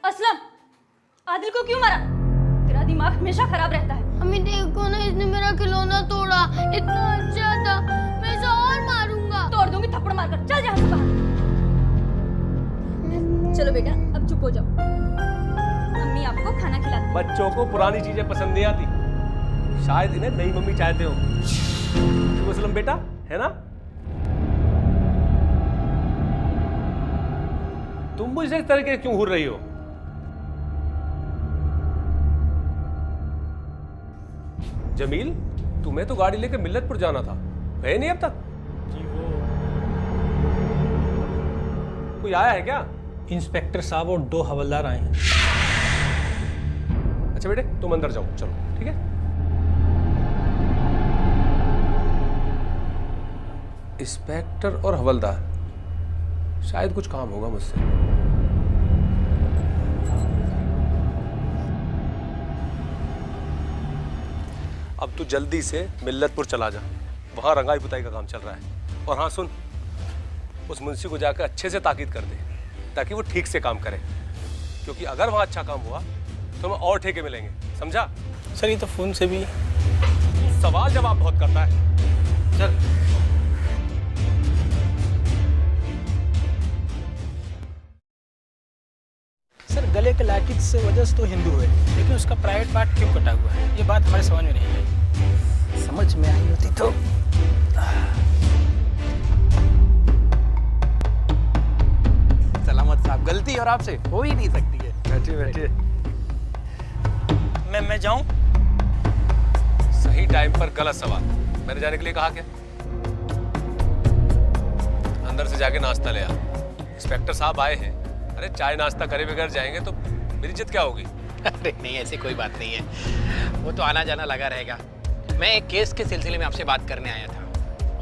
असलम, आदिल को क्यों मारा? तेरा दिमाग हमेशा खराब रहता है। अम्मी देखो ना, इसने मेरा खिलौना तोड़ा। इतना अच्छा था, मैं इसे और मारूंगा। तोड़ दूंगी थप्पड़ मारकर। चल यहाँ से बाहर। चलो बेटा, अब चुप हो जाओ। अम्मी आपको खाना खिलाती है। बच्चों को पुरानी चीजें पसंद नहीं आती, शायद इन्हें नई मम्मी चाहते हो। क्यों असलम बेटा, है ना? तुम मुझसे इस तरह के क्यों घूर रही हो? जमील, तुम्हें तो गाड़ी लेकर मिल्लतपुर जाना था, गए नहीं अब तक? जी वो कोई आया है क्या? इंस्पेक्टर साहब और 2 हवलदार आए हैं। अच्छा बेटे, तुम अंदर जाओ, चलो ठीक है। इंस्पेक्टर और हवलदार, शायद कुछ काम होगा मुझसे। अब तू जल्दी से मिल्लतपुर चला जा, वहां रंगाई पुताई का काम चल रहा है। और हाँ सुन, उस मुंशी को जाकर अच्छे से ताकीद कर दे ताकि वो ठीक से काम करे, क्योंकि अगर वहां अच्छा काम हुआ तो हमें और ठेके मिलेंगे, समझा? सर ये तो फोन से भी सवाल जवाब बहुत करता है। चल। सर गले के लॉकेट से वजह से तो हिंदू है, लेकिन उसका प्राइवेट पार्ट क्यों कटा हुआ है, ये बात हमारे समझ में नहीं आई। समझ में आई होती तो। सलामत साहब, गलती और आपसे हो ही नहीं सकती है। बैठिए बैठिए। मैं जाऊं? सही टाइम पर गलत सवाल। मैंने जाने के लिए कहा क्या? अंदर से जाके नाश्ता ले आ। इंस्पेक्टर साहब आए हैं। अरे चाय नाश्ता करे बगैर जाएंगे तो मेरी इज्जत क्या होगी? अरे नहीं, ऐसी कोई बात नहीं है, वो तो आना जाना लगा रहेगा। मैं एक केस के सिलसिले में आपसे बात करने आया था।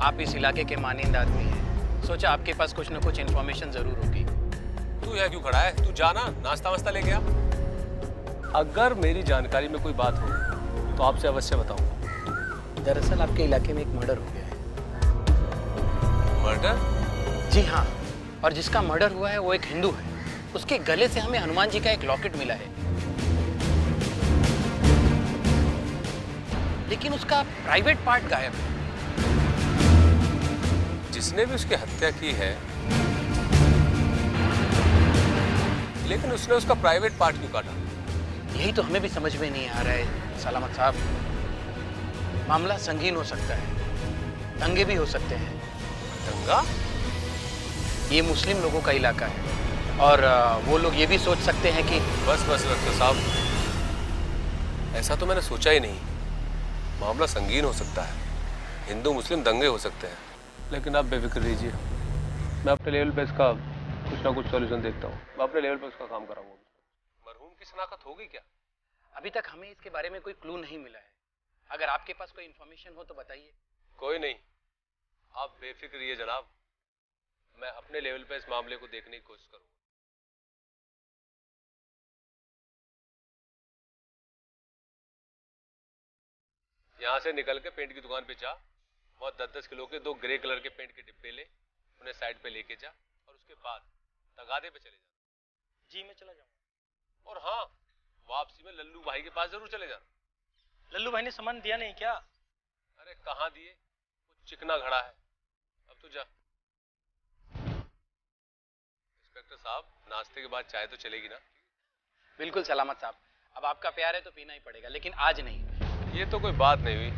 आप इस इलाके के मानिंदा आदमी हैं, सोचा आपके पास कुछ न कुछ इन्फॉर्मेशन जरूर होगी। तू यहाँ क्यों खड़ा है? तू जाना, नाश्ता वास्ता लेके आ। अगर मेरी जानकारी में कोई बात हो तो आपसे अवश्य बताऊंगा। दरअसल आपके इलाके में एक मर्डर हो गया है। मर्डर? जी हाँ, और जिसका मर्डर हुआ है वो एक हिंदू है। उसके गले से हमें हनुमान जी का एक लॉकेट मिला है, लेकिन उसका प्राइवेट पार्ट गायब है। जिसने भी उसकी हत्या की है, लेकिन उसने उसका प्राइवेट पार्ट क्यों काटा? यही तो हमें भी समझ में नहीं आ रहा है सलामत साहब। मामला संगीन हो सकता है, दंगे भी हो सकते हैं। दंगा? ये मुस्लिम लोगों का इलाका है और वो लोग ये भी सोच सकते हैं कि बस बस डॉक्टर साहब, ऐसा तो मैंने सोचा ही नहीं। मामला संगीन हो सकता है, हिंदू मुस्लिम दंगे हो सकते हैं, लेकिन आप बेफिक्र रहिए, मैं अपने लेवल पे इसका कुछ ना कुछ सॉल्यूशन देखता हूँ। मैं अपने लेवल पे उसका काम कराऊंगा। मरहूम की शनाख्त होगी क्या? अभी तक हमें इसके बारे में कोई क्लू नहीं मिला है। अगर आपके पास कोई इन्फॉर्मेशन हो तो बताइए। कोई नहीं, आप बेफिक्र रहिए जनाब, मैं अपने लेवल पे इस मामले को देखने की कोशिश करूंगा। यहाँ से निकल के पेंट की दुकान पे जा, वहाँ 10-10 किलो के 2 ग्रे कलर के पेंट के डिब्बे ले, उन्हें साइड पे लेके जा और उसके बाद तगादे पे चले जा। जी मैं चला जाऊंगा। और हाँ, वापसी में लल्लू भाई के पास जरूर चले जाना। लल्लू भाई ने सामान दिया नहीं क्या? अरे कहाँ दिए, वो चिकना घड़ा है। अब तू जा। इंस्पेक्टर साहब, नाश्ते के बाद चाय तो चलेगी ना? बिल्कुल सलामत साहब, अब आपका प्यार है तो पीना ही पड़ेगा, लेकिन आज नहीं। ये तो कोई बात नहीं हुई।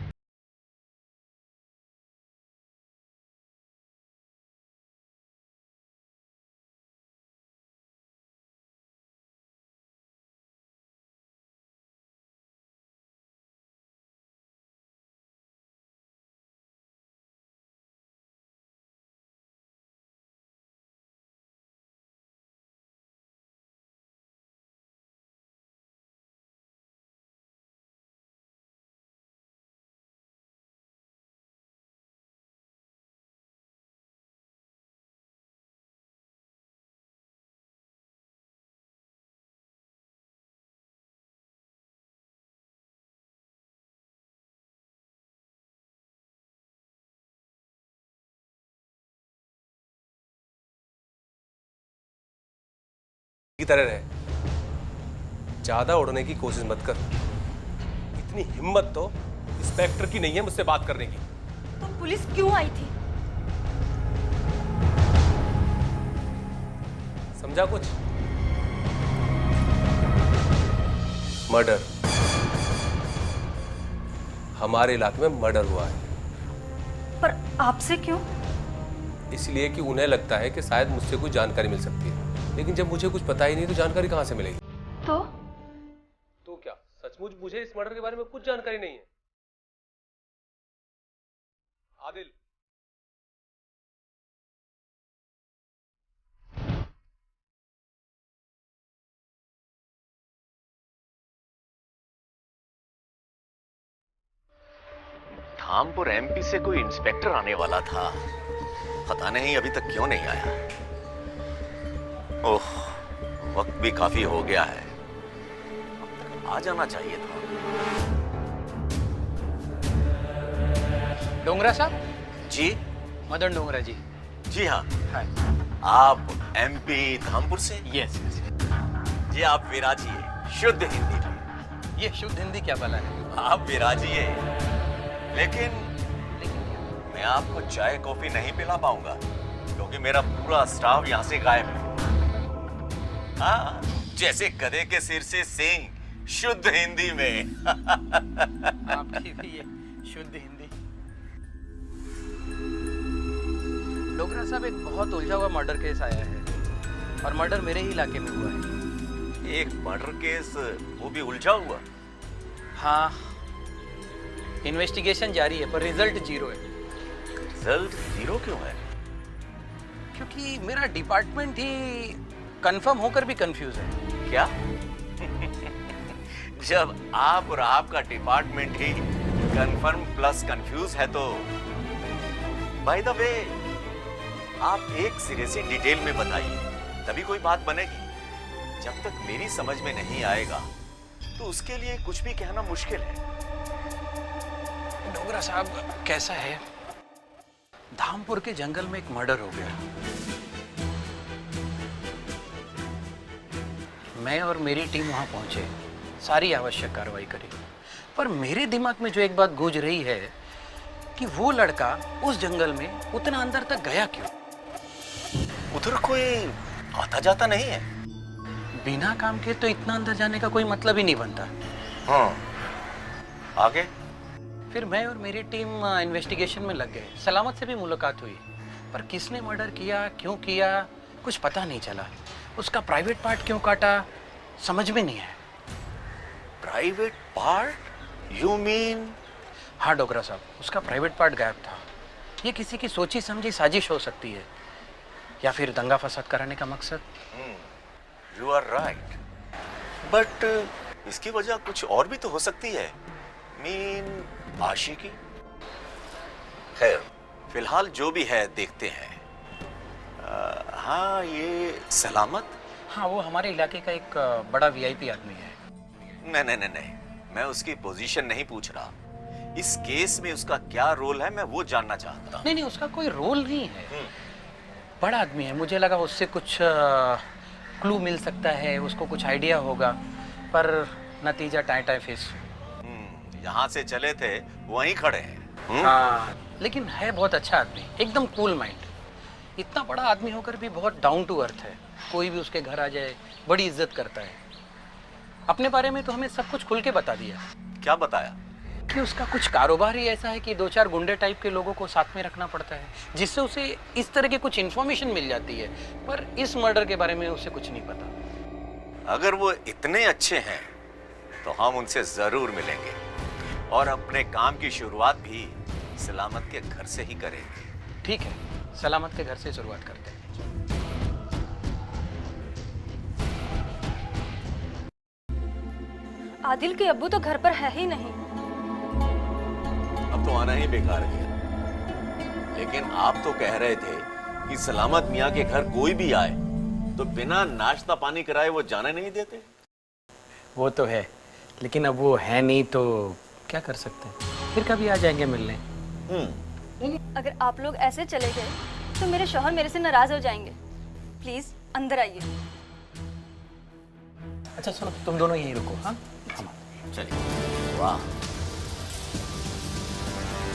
की तरह रहे। ज्यादा उड़ने की कोशिश मत कर। इतनी हिम्मत तो इंस्पेक्टर की नहीं है मुझसे बात करने की। तो पुलिस क्यों आई थी? समझा कुछ? मर्डर। हमारे इलाके में मर्डर हुआ है। पर आपसे क्यों? इसलिए कि उन्हें लगता है कि शायद मुझसे कुछ जानकारी मिल सकती है, लेकिन जब मुझे कुछ पता ही नहीं तो जानकारी कहां से मिलेगी? तो क्या सचमुच मुझे इस मर्डर के बारे में कुछ जानकारी नहीं है? आदिल, धामपुर एमपी से कोई इंस्पेक्टर आने वाला था, पता नहीं अभी तक क्यों नहीं आया। ओह, वक्त भी काफी हो गया है, आ जाना चाहिए था। डोंगरा साहब? जी? मदन डोंगरा जी। जी हाँ। हाय। आप एमपी धामपुर से? Yes yes. जी आप विराजिए शुद्ध हिंदी में। ये शुद्ध हिंदी क्या भला है? आप विराजिए, लेकिन मैं आपको चाय कॉफी नहीं पिला पाऊंगा क्योंकि मेरा पूरा स्टाफ यहाँ से गायब है। हाँ, जैसे गधे के सिर से सींग, शुद्ध हिंदी में। आपकी भी ये शुद्ध हिंदी। डोगरा साहब, एक बहुत उलझा हुआ मर्डर केस आया है और मर्डर मेरे ही इलाके में हुआ है। एक मर्डर केस, वो भी उलझा हुआ? हाँ, इन्वेस्टिगेशन जारी है पर रिजल्ट 0 है। रिजल्ट 0 क्यों है? क्योंकि मेरा डिपार्टमेंट ही कंफर्म होकर भी कंफ्यूज है। क्या? जब आप और आपका डिपार्टमेंट ही कंफर्म प्लस कंफ्यूज है तो बाय द वे आप एक सिरे से डिटेल में बताइए, तभी कोई बात बनेगी। जब तक मेरी समझ में नहीं आएगा तो उसके लिए कुछ भी कहना मुश्किल है। डोगरा साहब, कैसा है, धामपुर के जंगल में एक मर्डर हो गया। मैं और मेरी टीम वहां पहुंचे, सारी आवश्यक कार्रवाई करी, पर मेरे दिमाग में जो एक बात गूंज रही है कि वो लड़का उस जंगल में उतना अंदर तक गया क्यों? उधर कोई आता जाता नहीं है? बिना काम के तो इतना अंदर जाने का कोई मतलब ही नहीं बनता। हाँ, आगे? फिर मैं और मेरी टीम इन्वेस्टिगेशन में लग गए। सलामत से भी मुलाकात हुई, पर किसने मर्डर किया, क्यों किया, कुछ पता नहीं चला। उसका प्राइवेट पार्ट क्यों काटा, समझ में नहीं है। Private part? You mean? हाँ डोगरा साहब, उसका प्राइवेट पार्ट गायब था। ये किसी की सोची समझी साजिश हो सकती है, या फिर दंगा फसाद कराने का मकसद। यू आर राइट, बट इसकी वजह कुछ और भी तो हो सकती है। मीन आशिकी? खैर, फिलहाल जो भी है देखते हैं। हाँ, ये सलामत? हाँ, वो हमारे इलाके का एक बड़ा वीआईपी आदमी है। नहीं नहीं नहीं नहीं, मैं उसकी पोजीशन नहीं पूछ रहा। इस केस में उसका क्या रोल है मैं वो जानना चाहता हूँ। नहीं नहीं, उसका कोई रोल नहीं है। बड़ा आदमी है, मुझे लगा उससे कुछ क्लू मिल सकता है, उसको कुछ आइडिया होगा, पर नतीजा टाई टाई फिश। यहाँ से चले थे वहीं खड़े हैं। हाँ, लेकिन है बहुत अच्छा आदमी, एकदम कूल माइंड। इतना बड़ा आदमी होकर भी बहुत डाउन टू अर्थ है। कोई भी उसके घर आ जाए बड़ी इज्जत करता है। अपने बारे में तो हमें सब कुछ खुल के बता दिया। क्या बताया? कि उसका कुछ कारोबार ही ऐसा है कि 2-4 गुंडे टाइप के लोगों को साथ में रखना पड़ता है, जिससे उसे इस तरह की कुछ इन्फॉर्मेशन मिल जाती है, पर इस मर्डर के बारे में उसे कुछ नहीं पता। अगर वो इतने अच्छे हैं तो हम उनसे जरूर मिलेंगे और अपने काम की शुरुआत भी सलामत के घर से ही करेंगे। ठीक है, सलामत के घर से शुरुआत करते हैं। आदिल के अब्बू तो घर पर है ही नहीं। अब तो आना ही बेकार गया। लेकिन आप तो कह रहे थे कि सलामत मियाँ के घर कोई भी आए तो बिना नाश्ता पानी कराए वो जाने नहीं देते। वो तो है, लेकिन अब वो है नहीं तो क्या कर सकते हैं, फिर कभी आ जाएंगे मिलने। अगर आप लोग ऐसे चले गए तो मेरे शौहर मेरे से नाराज हो जाएंगे। प्लीज अंदर आइए। अच्छा सुनो, तुम दोनों यहीं रुको। हाँ चलिए। वाह,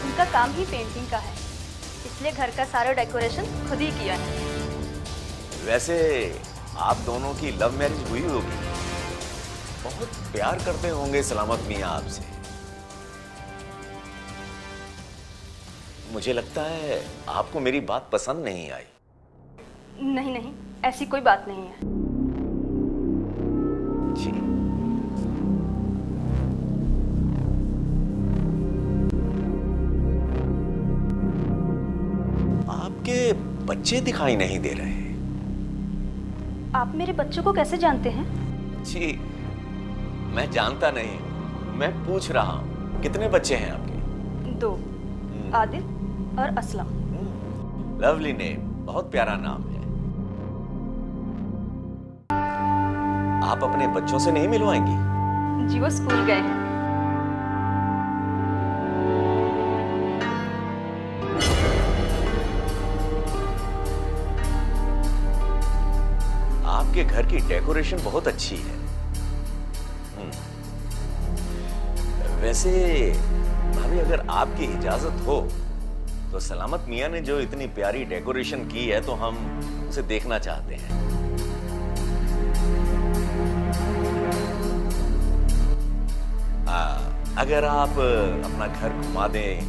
उनका काम ही पेंटिंग का है, इसलिए घर का सारा डेकोरेशन खुद ही किया है। वैसे आप दोनों की लव मैरिज हुई होगी, बहुत प्यार करते होंगे सलामत मियां आपसे। मुझे लगता है आपको मेरी बात पसंद नहीं आई। नहीं नहीं, ऐसी कोई बात नहीं है। जी, आपके बच्चे दिखाई नहीं दे रहे। आप मेरे बच्चों को कैसे जानते हैं? जी, मैं जानता नहीं, मैं पूछ रहा हूँ। कितने बच्चे हैं आपके? 2, आदिल और असलम। लवली नेम, बहुत प्यारा नाम है। आप अपने बच्चों से नहीं मिलवाएंगी? जी वो स्कूल गए हैं। आपके घर की डेकोरेशन बहुत अच्छी है। वैसे भाभी, अगर आपकी इजाजत हो तो सलामत मियां ने जो इतनी प्यारी डेकोरेशन की है तो हम उसे देखना चाहते हैं। अगर आप अपना घर घुमा दें।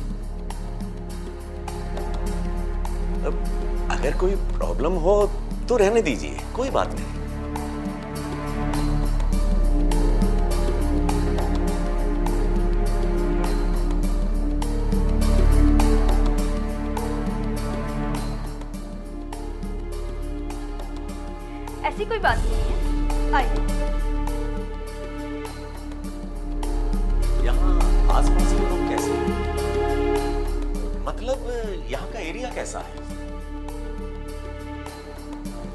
अगर कोई प्रॉब्लम हो तो रहने दीजिए, कोई बात नहीं। ऐसी कोई बात नहीं है, आइए। यहाँ आसपास के लोग कैसे हैं? मतलब यहाँ का एरिया कैसा है?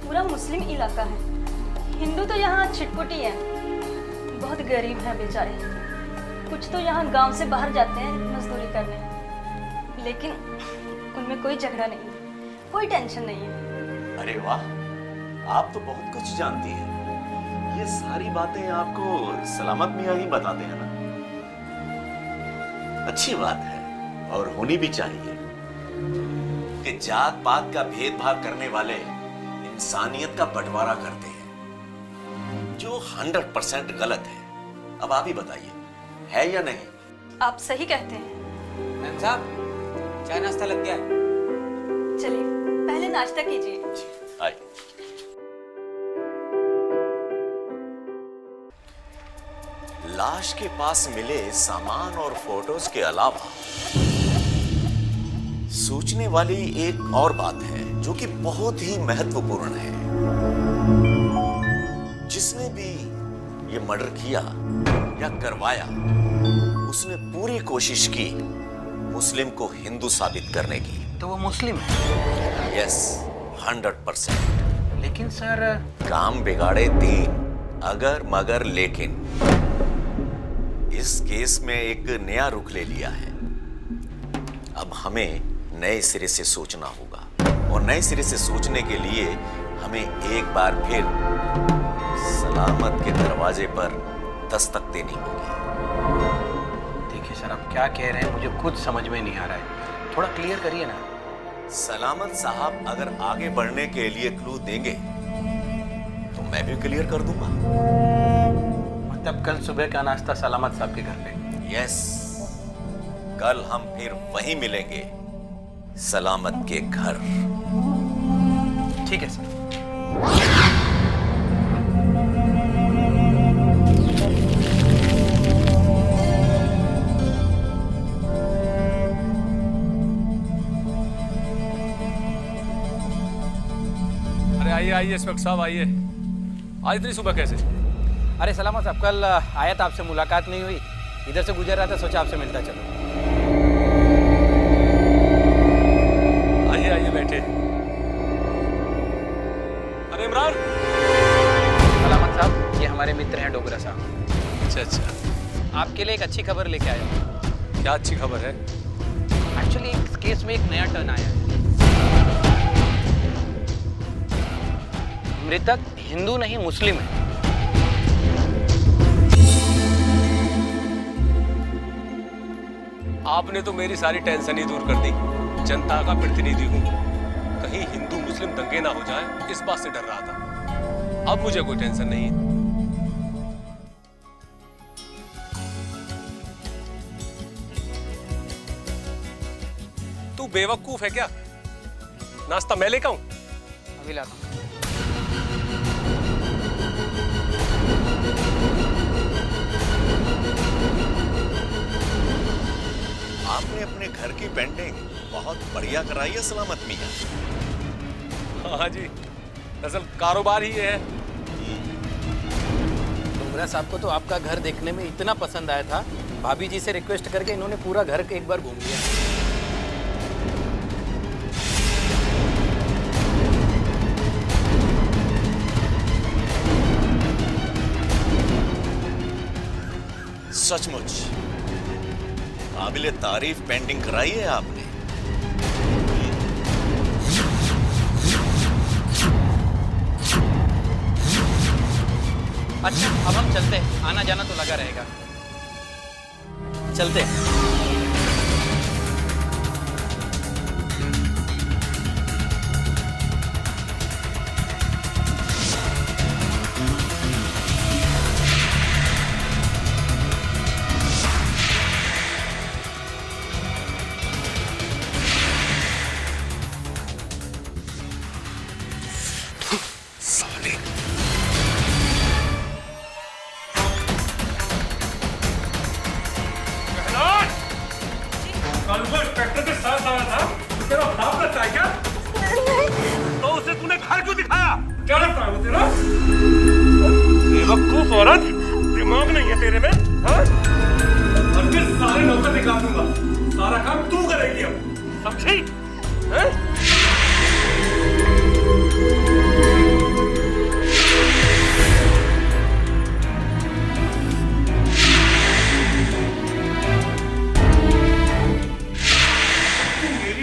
पूरा मुस्लिम इलाका है। हिंदू तो यहाँ छिटपुटी है, बहुत गरीब हैं बेचारे। कुछ तो यहाँ गांव से बाहर जाते हैं मजदूरी करने, लेकिन उनमें कोई झगड़ा नहीं है, कोई टेंशन नहीं है। अरे वाह, आप तो बहुत कुछ जानती हैं। ये सारी बातें आपको सलामत मियां ही बताते हैं ना? अच्छी बात है, और होनी भी चाहिए कि जात पात का भेदभाव करने वाले इंसानियत का बंटवारा करते हैं, जो 100% गलत है। अब आप ही बताइए, है या नहीं? आप सही कहते हैं। मैम साहब, चाय नाश्ता लग गया है। चलिए पहले नाश्ता कीजिए। आइए। लाश के पास मिले सामान और फोटोज के अलावा सोचने वाली एक और बात है जो कि बहुत ही महत्वपूर्ण है। जिसने भी ये मर्डर किया या करवाया, उसने पूरी कोशिश की मुस्लिम को हिंदू साबित करने की। तो वो मुस्लिम है? यस, 100%। लेकिन सर, काम बिगाड़े 3 अगर मगर लेकिन। इस केस में एक नया रुख ले लिया है। अब हमें नए सिरे से सोचना होगा, और नए सिरे से सोचने के लिए हमें एक बार फिर सलामत के दरवाजे पर दस्तक देनी होगी। देखिए सर, आप क्या कह रहे हैं मुझे खुद समझ में नहीं आ रहा है, थोड़ा क्लियर करिए ना। सलामत साहब अगर आगे बढ़ने के लिए क्लू देंगे तो मैं भी क्लियर कर दूंगा। मतलब कल सुबह का नाश्ता सलामत साहब के घर पे? यस, कल हम फिर वहीं मिलेंगे, सलामत के घर। ठीक है सर। अरे आइए आइए इंस्पेक्टर साहब, आइए। आज इतनी सुबह कैसे? अरे सलामत साहब, कल आया था, आपसे मुलाकात नहीं हुई, इधर से गुजर रहा था, सोचा आपसे मिलता चलो। आइए आइए बैठे। अरे इमरान। सलामत साहब, ये हमारे मित्र हैं डोगरा साहब। अच्छा अच्छा, आपके लिए एक अच्छी खबर लेके आया हूँ। क्या अच्छी खबर है? एक्चुअली इस केस में एक नया टर्न आया है। मृतक हिंदू नहीं मुस्लिम है। आपने तो मेरी सारी टेंशन ही दूर कर दी। जनता का प्रतिनिधि हूँ, कहीं हिंदू मुस्लिम दंगे ना हो जाए इस बात से डर रहा था। अब मुझे कोई टेंशन नहीं है। तू बेवकूफ है क्या? नाश्ता मैं लेकर आऊं? अभी लाता हूं। आपने अपने घर की पेंटिंग बहुत बढ़िया कराई है सलामत मियां। हाँ जी, दरअसल कारोबार ही है। डोगरा साहब को तो आपका घर देखने में इतना पसंद आया था, भाभी जी से रिक्वेस्ट करके इन्होंने पूरा घर एक बार घूम लिया। सचमुच काबिले तारीफ पेंटिंग कराई है आपने। अच्छा, अब हम चलते हैं, आना जाना तो लगा रहेगा। चलते हैं। कल वो इंस्पेक्टर के साथ आया था, तेरा बाप लगता है क्या? तो उसे तूने घर क्यों दिखाया? क्या लगता है वो तेरा? बेवकूफ औरत, दिमाग नहीं है तेरे में? हाँ? घर के सारे नौकर निकाल दूंगा, सारा काम तू करेगी अब, समझी? हैं?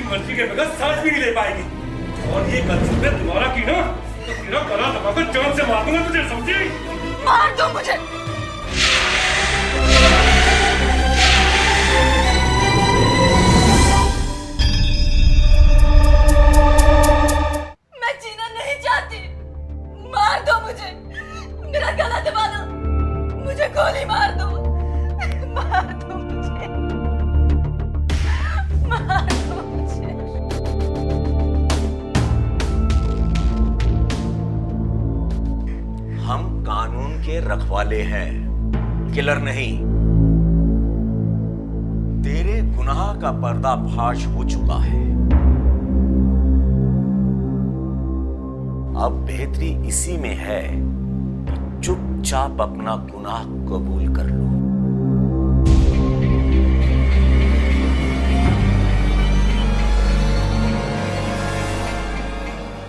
मर्जी के बगैर सांस भी नहीं ले पाएगी, और ये गलती दोबारा की ना तो तेरा गला दबाकर जान से मार दूंगा तुझे, समझी? मार दो मुझे। मैं जीना नहीं चाहती, मार दो मुझे, मेरा गला दबा दो, मुझे गोली मार दो, मार दो मुझे, मार दो मुझे। हम कानून के रखवाले हैं, किलर नहीं। तेरे गुनाह का पर्दाफाश हो चुका है, अब बेहतरी इसी में है कि चुपचाप अपना गुनाह कबूल कर लो।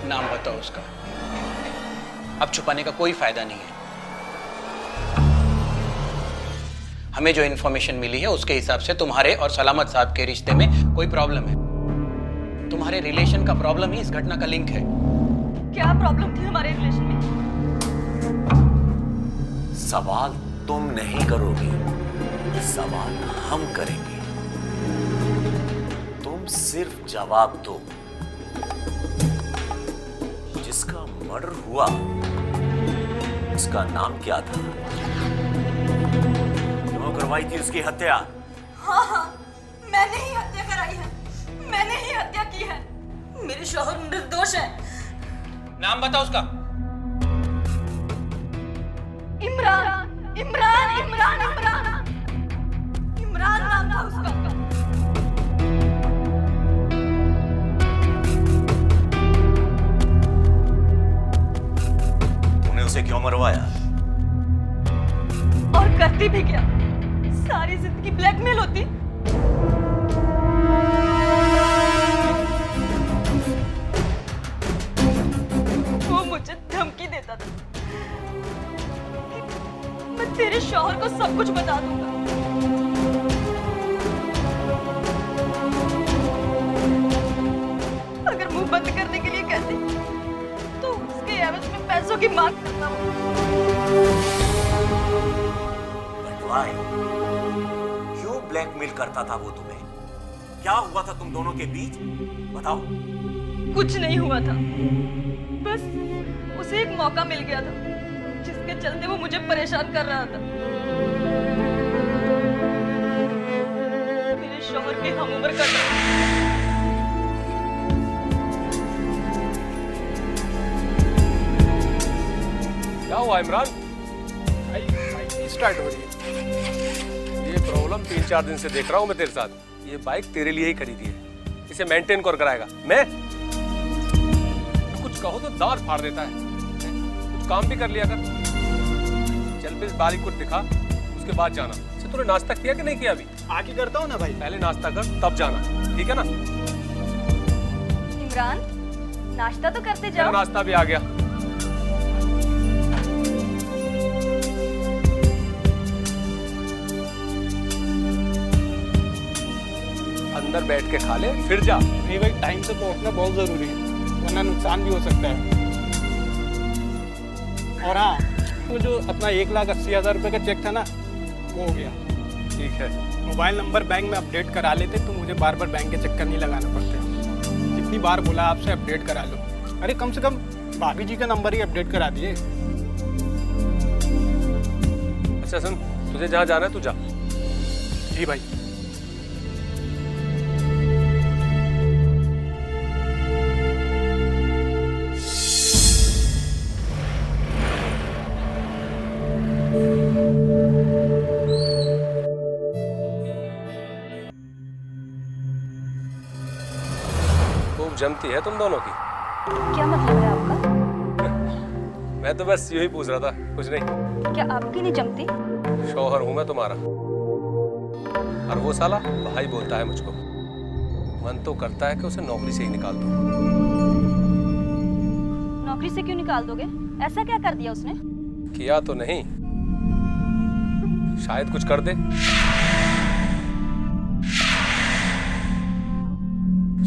नाम बताओ उसका। अब छुपाने का कोई फायदा नहीं है। हमें जो इन्फॉर्मेशन मिली है उसके हिसाब से तुम्हारे और सलामत साहब के रिश्ते में कोई प्रॉब्लम है। तुम्हारे रिलेशन का प्रॉब्लम ही इस घटना का लिंक है। क्या प्रॉब्लम थी हमारे रिलेशन में? सवाल तुम नहीं करोगे, सवाल हम करेंगे। तुम सिर्फ जवाब दो। जिसका मर्डर हुआ उसका नाम क्या था? क्यों करवाई थी उसकी हत्या? हाँ हाँ, मैंने ही हत्या कराई है, मैंने ही हत्या की है। मेरे शौहर निर्दोष है। नाम बताओ उसका। इमरान, इमरान, इमरान, इमरान, इमरान नाम था उसका। तूने उसे क्यों मरवाया? और करती भी क्या? सारी जिंदगी ब्लैकमेल होती। वो मुझे धमकी देता था कि मैं तेरे शौहर को सब कुछ बता दूंगा। अगर मुंह बंद करने के लिए कहती तो उसके एवज में पैसों की मांग करता हूँ। But why? क्यों ब्लैकमेल करता था वो तुम्हें? क्या हुआ था तुम दोनों के बीच? बताओ। कुछ नहीं हुआ था, बस उसे एक मौका मिल गया था जिसके चलते वो मुझे परेशान कर रहा था। मेरे शौहर के हम उम्र का था। क्या हुआ इमरान? स्टार्ट हो रही है। ये प्रॉब्लम 3-4 दिन से देख रहा हूँ मैं तेरे साथ। ये बाइक तेरे लिए ही खरीदी है, इसे मेंटेन कौन कराएगा? मैं? कुछ कहो तो दांत फाड़ देता है। कुछ काम भी कर लिया कर। चल फिर बाइक को दिखा, उसके बाद जाना। अच्छा तूने नाश्ता किया कि नहीं किया अभी? आगे करता हूँ ना भाई। पहले नाश्ता कर तब जाना, ठीक है ना? इमरान, नाश्ता तो करते मेरा जाओ। नाश्ता भी आ गया। अंदर बैठ के खा ले फिर जा। नहीं भाई, टाइम से पहुंचना बहुत जरूरी है, वरना नुकसान भी हो सकता है। और हाँ, वो जो अपना 1,80,000 रुपये का चेक था ना, वो हो गया। ठीक है। मोबाइल नंबर बैंक में अपडेट करा लेते तो मुझे बार बार बैंक के चक्कर नहीं लगाना पड़ते। कितनी बार बोला आपसे अपडेट करा लो। अरे कम से कम भाभी जी का नंबर ही अपडेट करा दिए। अच्छा सुन, तुझे जहाँ जाना है तू जा। जी भाई। खूब जमती है तुम दोनों की। क्या मतलब है आपका? मैं तो बस यही पूछ रहा था, कुछ नहीं। क्या आपकी नहीं जमती? शौहर हूं मैं तुम्हारा, और वो साला भाई बोलता है मुझको। मन तो करता है कि उसे नौकरी से ही निकाल दूं। नौकरी से क्यों निकाल दोगे? ऐसा क्या कर दिया उसने? किया तो नहीं, शायद कुछ कर दे।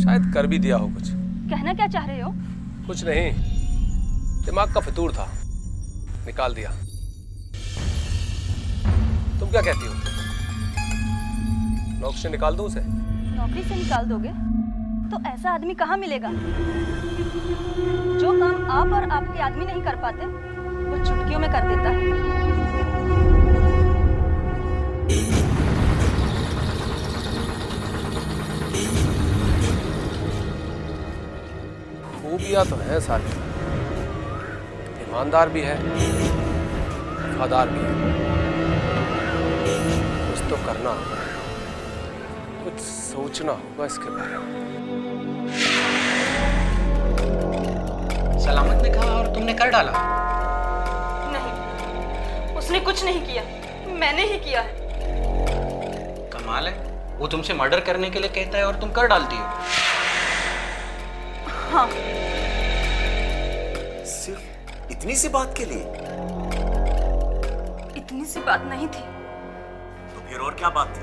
शायद कर भी दिया हो कुछ। कहना क्या चाह रहे हो? कुछ नहीं, दिमाग का फितूर था, निकाल दिया। तुम क्या कहती हो? नौकरी से निकाल दूं उसे? नौकरी से निकाल दोगे तो ऐसा आदमी कहाँ मिलेगा? जो काम आप और आपके आदमी नहीं कर पाते वो चुटकियों में कर देता है। खूबियां तो है सारी, ईमानदार भी है, वफादार भी है। कुछ तो करना होगा, कुछ सोचना होगा इसके बारे में। सलामत ने कहा और तुमने कर डाला? नहीं, उसने कुछ नहीं किया, मैंने ही किया है। कमाल है, वो तुमसे मर्डर करने के लिए कहता है और तुम कर डालती हो। हाँ। सिर्फ इतनी सी बात के लिए? इतनी सी बात नहीं थी। तो फिर और क्या बात थी?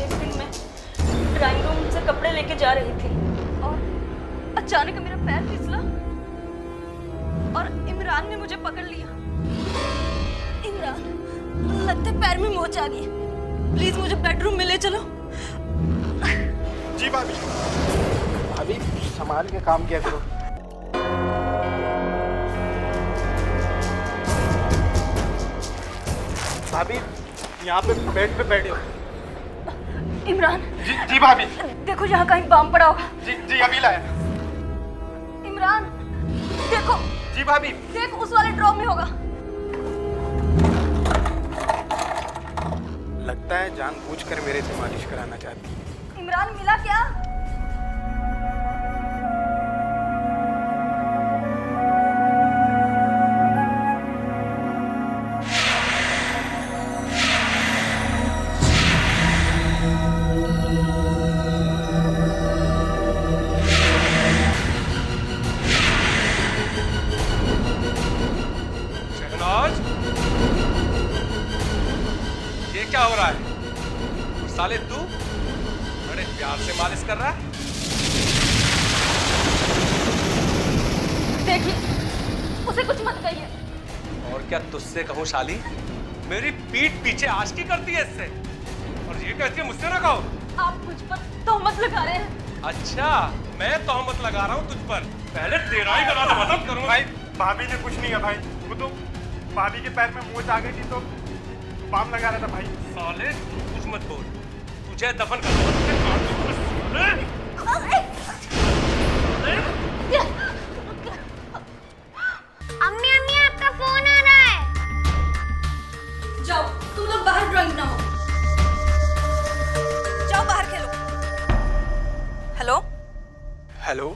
एक दिन मैं ड्राइंग रूम से कपड़े लेके जा रही थी और अचानक मेरा पैर फिसला और इमरान ने मुझे पकड़ लिया। इमरान, लगता है पैर में मोच आ गई। प्लीज मुझे बेडरूम में ले चलो। जी भाभी। भाभी संभाल के काम किया करो। भाभी यहाँ पे बेड पे बैठे हो। इमरान। जी भाभी। देखो यहाँ कहीं बम पड़ा होगा। जी अभी लाया। इमरान देखो। जी भाभी। देख उस वाले ड्रॉर में होगा। लगता है जानबूझकर मेरे से मालिश कराना चाहती है। इमरान मिला क्या? शहनाज, ये क्या हो रहा है? और साले तू बड़े प्यार से मालिश कर रहा है। देखिए, उसे कुछ मत कहिए। और क्या तुझसे कहूँ शाली? मेरी पीठ पीछे आशिकी करती है इससे, और ये कहती है मुझसे ना कहो। आप मुझ पर तोहमत लगा रहे हैं। अच्छा, मैं तोहमत लगा रहा हूँ तुझ पर। पहले तेरा ही गला खत्म करूंगा। भाई भाभी ने कुछ नहीं किया भाई, वो तो भाभी के पैर में मोच आ गई थी तो बाम लगा रहा था भाई। साले तू कुछ मत बोल, तुझे दफन कर दूंगा, तुझे काट दूंगा। अम्मी अम्मी आपका फोन आ रहा है। जाओ, तुम लोग बाहर ड्राइंग ना हो। जाओ बाहर खेलो। हेलो हेलो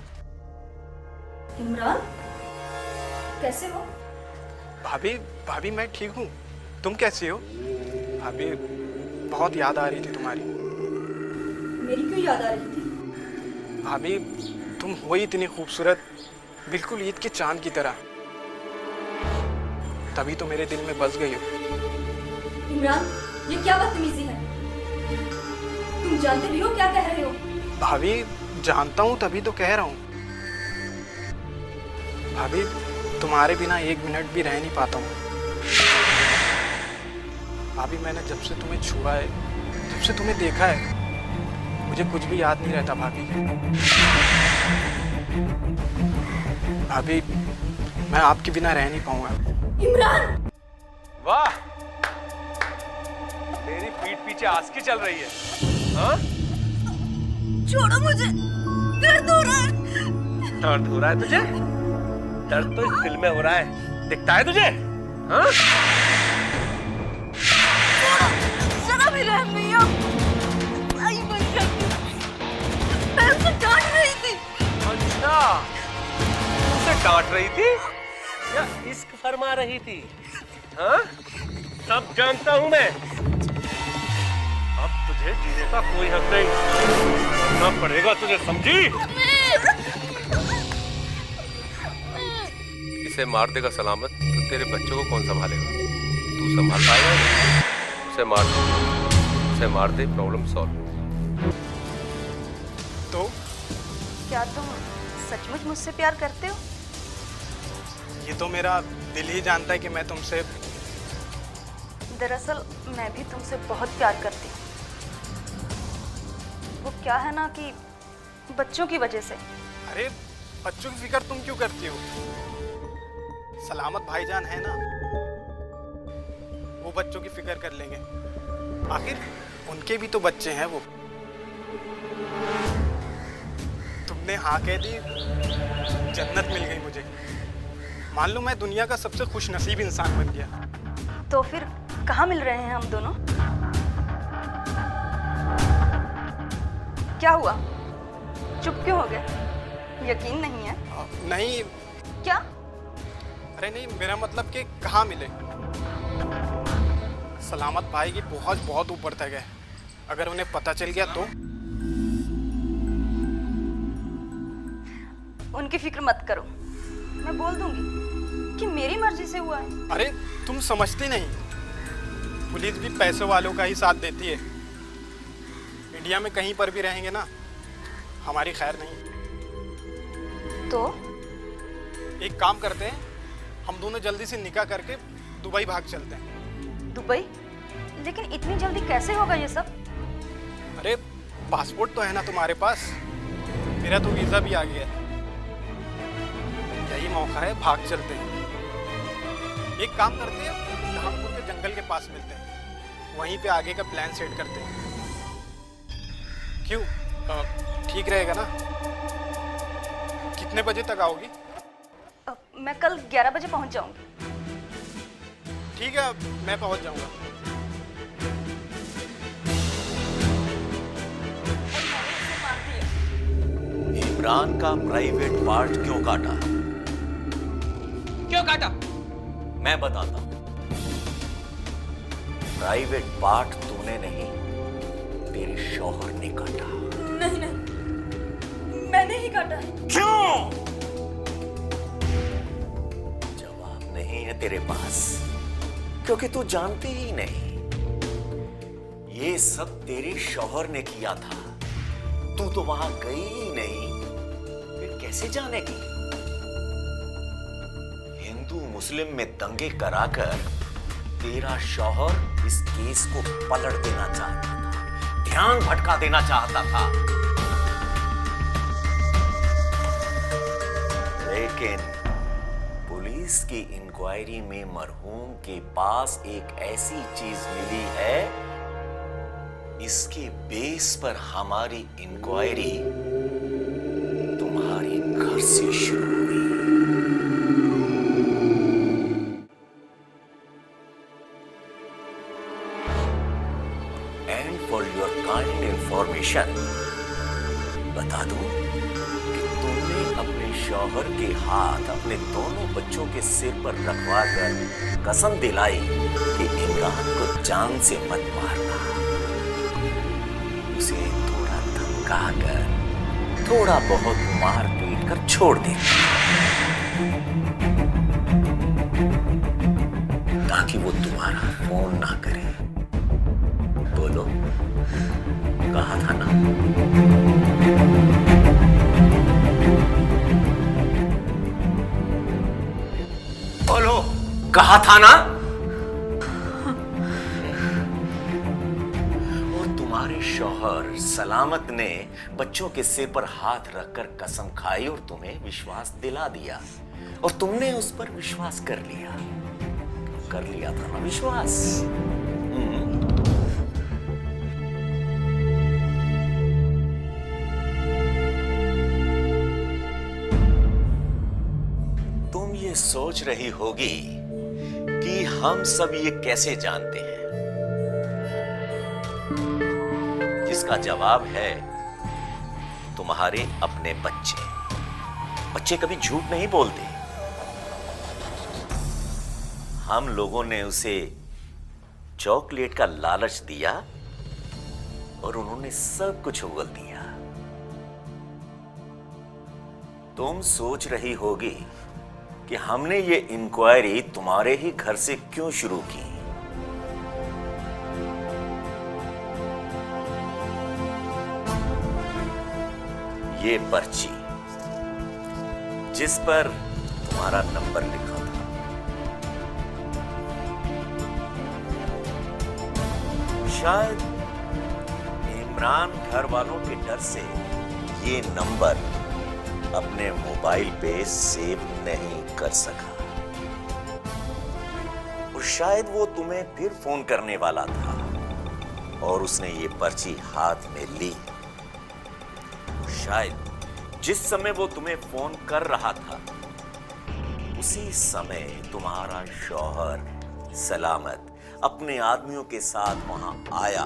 इमरान, कैसे हो? भाभी, भाभी मैं ठीक हूँ, तुम कैसी हो? भाभी बहुत याद आ रही थी तुम्हारी। मेरी क्यों याद आ रही थी? भाभी तुम हो ही इतनी खूबसूरत, बिल्कुल ईद के चांद की तरह, तभी तो मेरे दिल में बस गई हो। इमरान, ये क्या बदतमीजी है? तुम जानते भी हो क्या कह रहे हो? भाभी जानता हूँ तभी तो कह रहा हूँ। भाभी तुम्हारे बिना एक मिनट भी रह नहीं पाता हूँ। भाभी मैंने जब से तुम्हें छुआ है, जब से तुम्हें देखा है, मुझे कुछ भी याद नहीं रहता भाभी। भाभी मैं आपके बिना रह नहीं पाऊंगा। इमरान! वाह, मेरी पीठ पीछे आशिकी चल रही है। हाँ? छोड़ो मुझे, दर्द हो रहा है। दर्द हो रहा है तुझे? दर्द तो इस दिल में हो रहा है, दिखता है तुझे? हाँ? जरा भी रहम नहीं हो। आई बन जाती। मैं उसे डांट रही थी। अच्छा, उसे डांट रही थी या इश्क फरमा रही थी? हाँ? सब जानता हूं मैं। अब तुझे जीने का कोई हक नहीं, करना पड़ेगा तुझे, समझी? इसे मार देगा सलामत तो तेरे बच्चों को कौन संभालेगा? तू संभाल पाएगा? उसे मार दे, उसे मार दे, प्रॉब्लम सॉल्व। तो क्या तुम सचमुच मुझसे प्यार करते हो? ये तो मेरा दिल ही जानता है कि मैं तुमसे। दरअसल मैं भी तुमसे बहुत प्यार करती हूँ। वो क्या है ना कि बच्चों की वजह से। अरे बच्चों की फिक्र तुम क्यों करती हो? सलामत भाईजान है ना, वो बच्चों की फिक्र कर लेंगे। आखिर उनके भी तो बच्चे हैं। वो तुमने हाँ कह दी, जन्नत मिल गई मुझे। मान लो मैं दुनिया का सबसे खुशनसीब इंसान बन गया। तो फिर कहाँ मिल रहे हैं हम दोनों? क्या हुआ? चुप क्यों हो गए? यकीन नहीं है? नहीं। क्या? अरे नहीं, मेरा मतलब कि कहाँ मिले। सलामत भाई की बहुत बहुत ऊपर तक है, अगर उन्हें पता चल गया तो। उनकी फिक्र मत करो, मैं बोल दूंगी कि मेरी मर्जी से हुआ है। अरे तुम समझती नहीं, पुलिस भी पैसे वालों का ही साथ देती है। इंडिया में कहीं पर भी रहेंगे ना, हमारी खैर नहीं। तो एक काम करते हैं, हम दोनों जल्दी से निकाह करके दुबई भाग चलते हैं। दुबई? लेकिन इतनी जल्दी कैसे होगा ये सब? अरे पासपोर्ट तो है ना तुम्हारे पास, मेरा तो वीज़ा भी आ गया है। यही मौका है, भाग चलते हैं। एक काम करते हैं, धामपुर के जंगल के पास मिलते हैं, वहीं पे आगे का प्लान सेट करते हैं। क्यों, ठीक रहेगा ना? कितने बजे तक आओगी? मैं कल 11 बजे पहुंच जाऊंगी। ठीक है, मैं पहुंच जाऊंगा। इमरान का प्राइवेट पार्ट क्यों काटा? क्यों काटा? मैं बताता हूं। प्राइवेट पार्ट तूने नहीं, तेरे शौहर ने काटा। नहीं नहीं, मैंने ही काटा है। क्यों? जवाब नहीं है तेरे पास, क्योंकि तू जानती ही नहीं। ये सब तेरे शौहर ने किया था, तू तो वहां गई ही नहीं, फिर कैसे जानेगी? हिंदू मुस्लिम में दंगे कराकर तेरा शौहर इस केस को पलट देना चाहता था, ध्यान भटका देना चाहता था, लेकिन पुलिस की इंक्वायरी में मरहूम के पास एक ऐसी चीज मिली है, इसके बेस पर हमारी इंक्वायरी तुम्हारे घर से शुरू हुई। And for your kind information बता दूं कि तुमने अपने शौहर के हाथ अपने दोनों बच्चों के सिर पर रखवा कर कसम दिलाई कि इमरान को जान से मत मारना, उसे थोड़ा धमका कर, थोड़ा बहुत मार पीट कर छोड़ देना, ताकि वो तुम्हारा फोन ना करे। बोलो, कहा था ना? बोलो, कहा था ना? और तुम्हारे शौहर सलामत ने बच्चों के सिर पर हाथ रखकर कसम खाई और तुम्हें विश्वास दिला दिया, और तुमने उस पर विश्वास कर लिया था ना विश्वास। तुम ये सोच रही होगी कि हम सब ये कैसे जानते हैं, जिसका जवाब है तुम्हारे अपने बच्चे कभी झूठ नहीं बोलते। हम लोगों ने उसे चॉकलेट का लालच दिया और उन्होंने सब कुछ उगल दिया। तुम सोच रही होगी कि हमने ये इंक्वायरी तुम्हारे ही घर से क्यों शुरू की। ये पर्ची जिस पर तुम्हारा नंबर लिखा था, शायद इमरान घर वालों के डर से ये नंबर अपने मोबाइल पे सेव नहीं कर सका, और शायद वो तुम्हें फिर फोन करने वाला था और उसने ये पर्ची हाथ में ली। शायद जिस समय वो तुम्हें फोन कर रहा था, उसी समय तुम्हारा शौहर सलामत अपने आदमियों के साथ वहां आया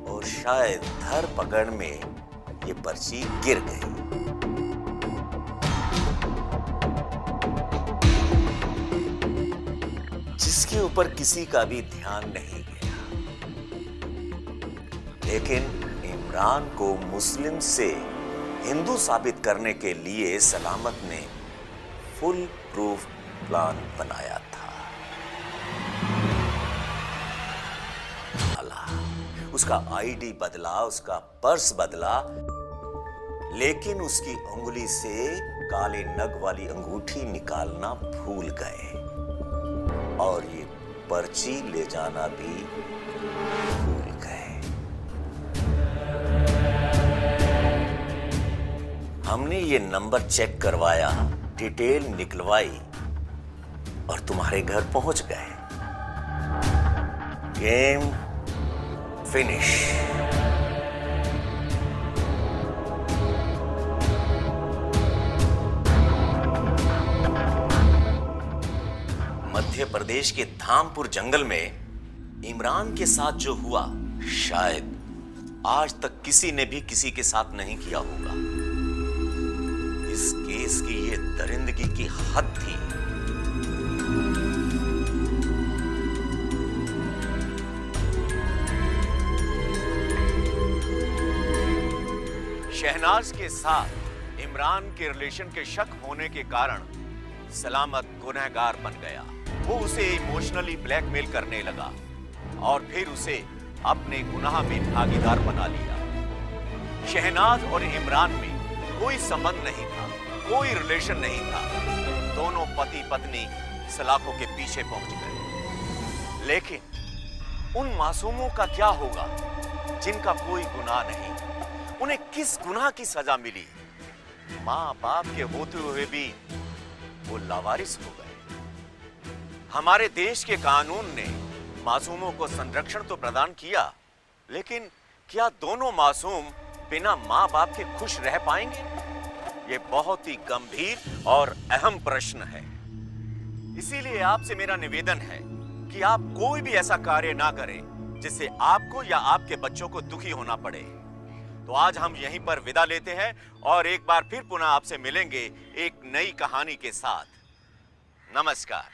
और शायद धर पकड़ में ये पर्ची गिर गई। जिसके ऊपर किसी का भी ध्यान नहीं गया, लेकिन इमरान को मुस्लिम से हिंदू साबित करने के लिए सलामत ने फुल प्रूफ प्लान बनाया था। उसका आईडी बदला, उसका पर्स बदला, लेकिन उसकी उंगली से काले नग वाली अंगूठी निकालना भूल गए और ये पर्ची ले जाना भी भूल गए। हमने ये नंबर चेक करवाया, डिटेल निकलवाई और तुम्हारे घर पहुंच गए। Game finish. मध्य प्रदेश के धामपुर जंगल में इमरान के साथ जो हुआ, शायद आज तक किसी ने भी किसी के साथ नहीं किया होगा। इस केस की ये दरिंदगी की हद थी। शहनाज के साथ इमरान के रिलेशन के शक होने के कारण सलामत गुनहगार बन गया। वो उसे इमोशनली ब्लैकमेल करने लगा और फिर उसे अपने गुनाह में भागीदार बना लिया। शहनाज और इमरान में कोई संबंध नहीं था, कोई रिलेशन नहीं था। दोनों पति पत्नी सलाखों के पीछे पहुंच गए, लेकिन उन मासूमों का क्या होगा जिनका कोई गुनाह नहीं? उन्हें किस गुनाह की सजा मिली? मां बाप के होते हुए भी वो लावारिस हो गए। हमारे देश के कानून ने मासूमों को संरक्षण तो प्रदान किया, लेकिन क्या दोनों मासूम बिना मां बाप के खुश रह पाएंगे? ये बहुत ही गंभीर और अहम प्रश्न है। इसीलिए आपसे मेरा निवेदन है कि आप कोई भी ऐसा कार्य ना करें जिससे आपको या आपके बच्चों को दुखी होना पड़े। तो आज हम यहीं पर विदा लेते हैं और एक बार फिर पुनः आपसे मिलेंगे एक नई कहानी के साथ। नमस्कार।